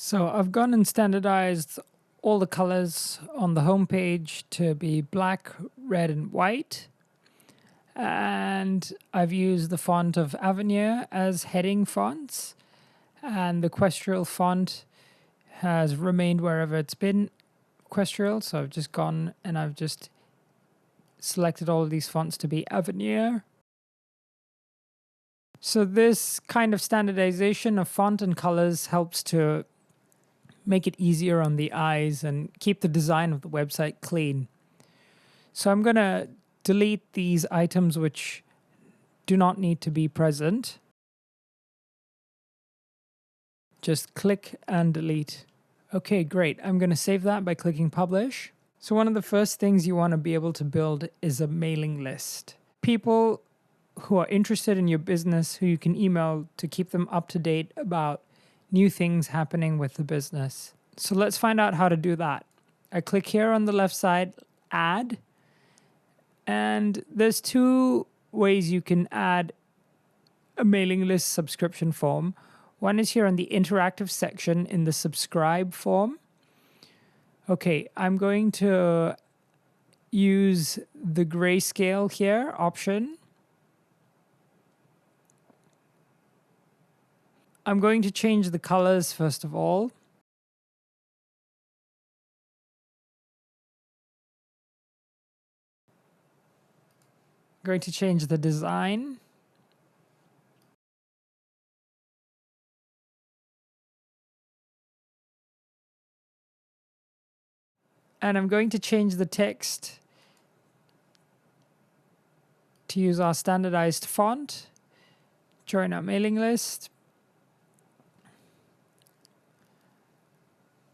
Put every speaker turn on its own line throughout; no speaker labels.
So I've gone and standardized all the colors on the home page to be black, red, and white. And I've used the font of Avenir as heading fonts. And the Questrial font has remained wherever it's been Questrial. So I've just gone and I've just selected all of these fonts to be Avenir. So this kind of standardization of font and colors helps to make it easier on the eyes and keep the design of the website clean. So I'm going to delete these items which do not need to be present. Just click and delete. Okay, great. I'm going to save that by clicking publish. So one of the first things you want to be able to build is a mailing list. People who are interested in your business who you can email to keep them up to date about new things happening with the business. So let's find out how to do that. I click here on the left side, add, and there's two ways you can add a mailing list subscription form. One is here on the interactive section in the subscribe form. Okay, I'm going to use the grayscale here option. I'm going to change the colors first of all. I'm going to change the design. And I'm going to change the text to use our standardized font. Join our mailing list.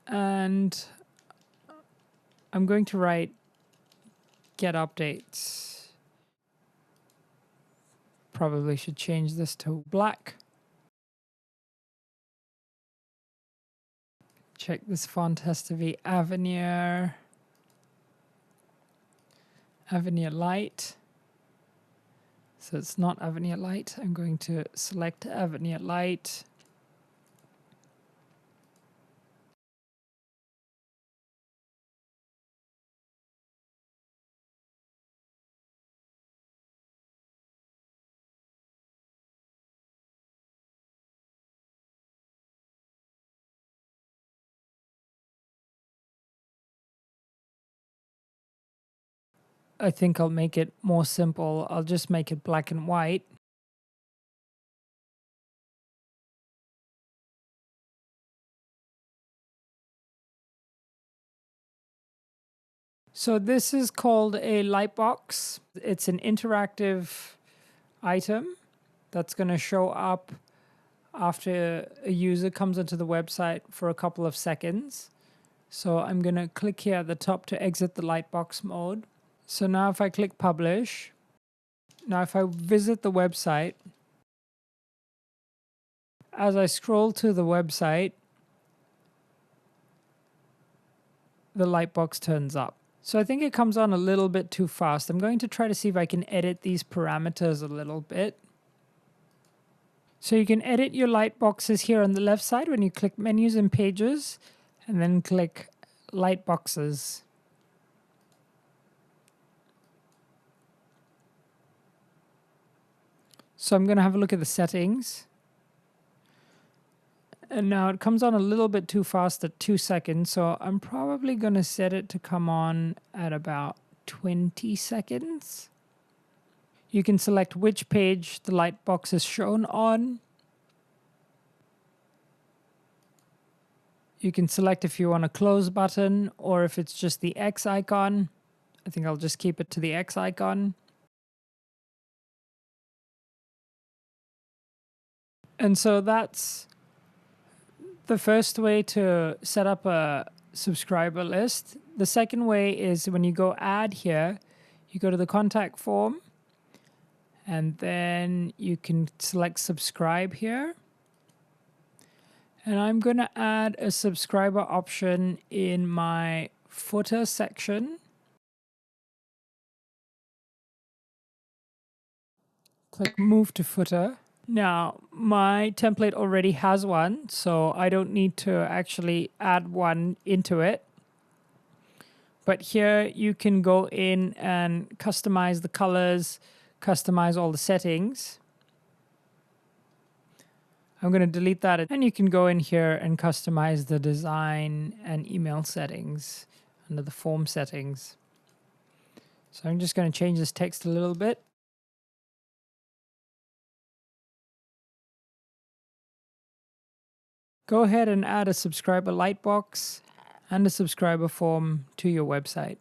And I'm going to write get updates. Probably should change this to black. Check this font has to be Avenir Light. So it's not Avenir Light. I'm going to select Avenir Light. I think I'll make it more simple. I'll just make it black and white. So this is called a lightbox. It's an interactive item that's going to show up after a user comes into the website for a couple of seconds. So I'm going to click here at the top to exit the lightbox mode. So now if I click publish, now if I visit the website, as I scroll to the website, the lightbox turns up. So I think it comes on a little bit too fast. I'm going to try to see if I can edit these parameters a little bit. So you can edit your lightboxes here on the left side when you click menus and pages, and then click lightboxes. So I'm going to have a look at the settings. And now it comes on a little bit too fast at 2 seconds, so I'm probably going to set it to come on at about 20 seconds. You can select which page the lightbox is shown on. You can select if you want a close button or if it's just the X icon. I think I'll just keep it to the X icon. And so that's the first way to set up a subscriber list. The second way is when you go add here, you go to the contact form and then you can select subscribe here. And I'm going to add a subscriber option in my footer section. Click move to footer. Now, my template already has one, so I don't need to actually add one into it. But here you can go in and customize the colors, customize all the settings. I'm going to delete that, and you can go in here and customize the design and email settings under the form settings. So I'm just going to change this text a little bit. Go ahead and add a subscriber lightbox and a subscriber form to your website.